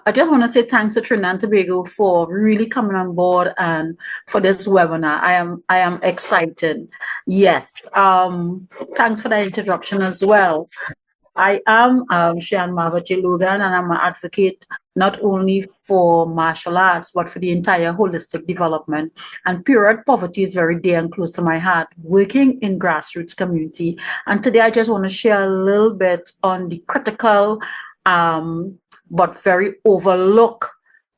I just want to say thanks to Trinidad and Tobago for really coming on board and for this webinar. I am excited. Yes. Thanks for that introduction as well. I am Marva John-Logan, and I'm an advocate not only for martial arts, but for the entire holistic development. And period poverty is very dear and close to my heart, working in grassroots community. And today I just want to share a little bit on the critical but very overlooked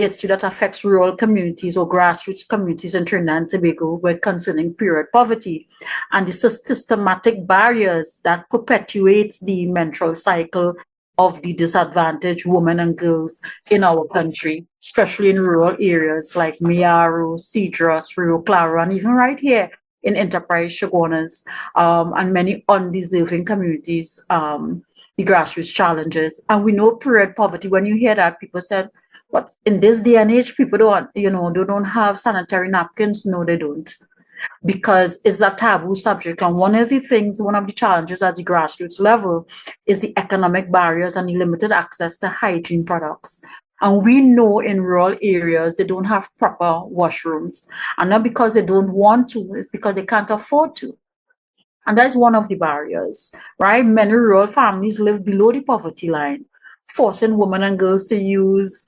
issue that affects rural communities or grassroots communities in Trinidad and Tobago when concerning period poverty and the systematic barriers that perpetuates the menstrual cycle of the disadvantaged women and girls in our country, especially in rural areas like Miaro, Cedros, Rio Claro, and even right here in Enterprise Shogunas, and many undeserving communities, the grassroots challenges. And we know period poverty, when you hear that, people said, but in this day and age, people don't, they don't have sanitary napkins. No, they don't. Because it's a taboo subject. And one of the challenges at the grassroots level is the economic barriers and the limited access to hygiene products. And we know in rural areas, they don't have proper washrooms. And not because they don't want to, it's because they can't afford to. And that's one of the barriers, right? Many rural families live below the poverty line, forcing women and girls to use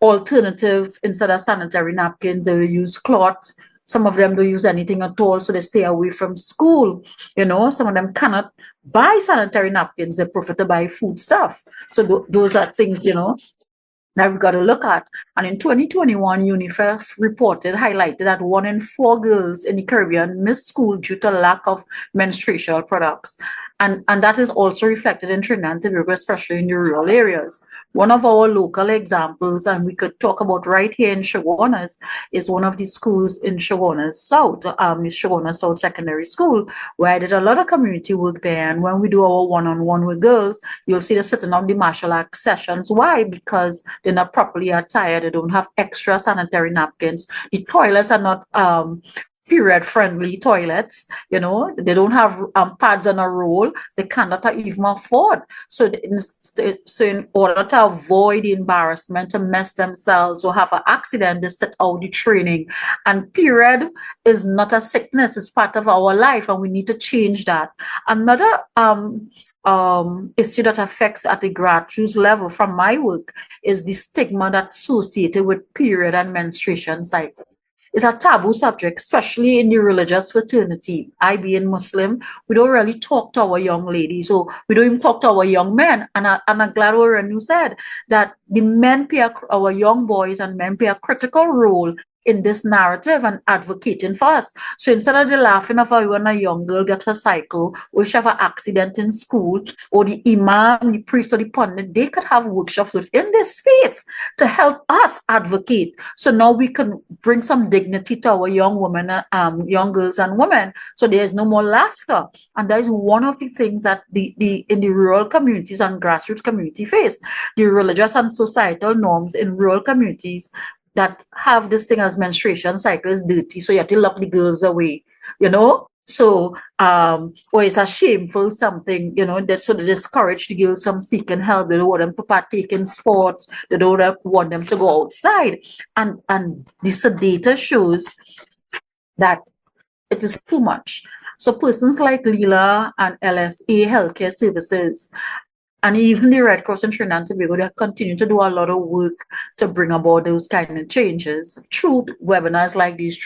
alternative, instead of sanitary napkins, they will use cloth. Some of them don't use anything at all, so they stay away from school. Some of them cannot buy sanitary napkins, they prefer to buy food stuff. So those are things, that we've got to look at. And in 2021, UNICEF highlighted that 1 in 4 girls in the Caribbean miss school due to lack of menstrual products. And that is also reflected in Trinidad and Tobago, especially in the rural areas. One of our local examples, and we could talk about right here in Shogunas, is one of the schools in Shogunas South, Shogunas South Secondary School, where I did a lot of community work there. And when we do our one-on-one with girls, you'll see they're sitting on the martial arts sessions. Why? Because they're not properly attired. They don't have extra sanitary napkins. The toilets are not period-friendly toilets. They don't have pads on a roll. They cannot even afford. So in order to avoid the embarrassment, to mess themselves or have an accident, they set out the training. And period is not a sickness. It's part of our life, and we need to change that. Another issue that affects at the grassroots level from my work is the stigma that's associated with period and menstruation cycle. It's a taboo subject, especially in the religious fraternity. I being Muslim, we don't really talk to our young ladies, so we don't even talk to our young men. And I'm glad when you said that the men our young boys and men play a critical role in this narrative and advocating for us. So instead of the laughing of when a young girl gets her cycle, or she have an accident in school, or the imam, the priest, or the pundit, they could have workshops within this space to help us advocate. So now we can bring some dignity to our young women, young girls and women. So there is no more laughter. And that is one of the things that in the rural communities and grassroots community face. The religious and societal norms in rural communities that have this thing as menstruation cycle is dirty, so you have to lock the girls away, So, or it's a shameful something, that so they discourage the girls from seeking help. They don't want them to partake in sports. They don't want them to go outside. And this data shows that it is too much. So persons like Lila and LSA Healthcare Services, and even the Red Cross in Trinidad and Tobago, they continue to do a lot of work to bring about those kind of changes through webinars like these,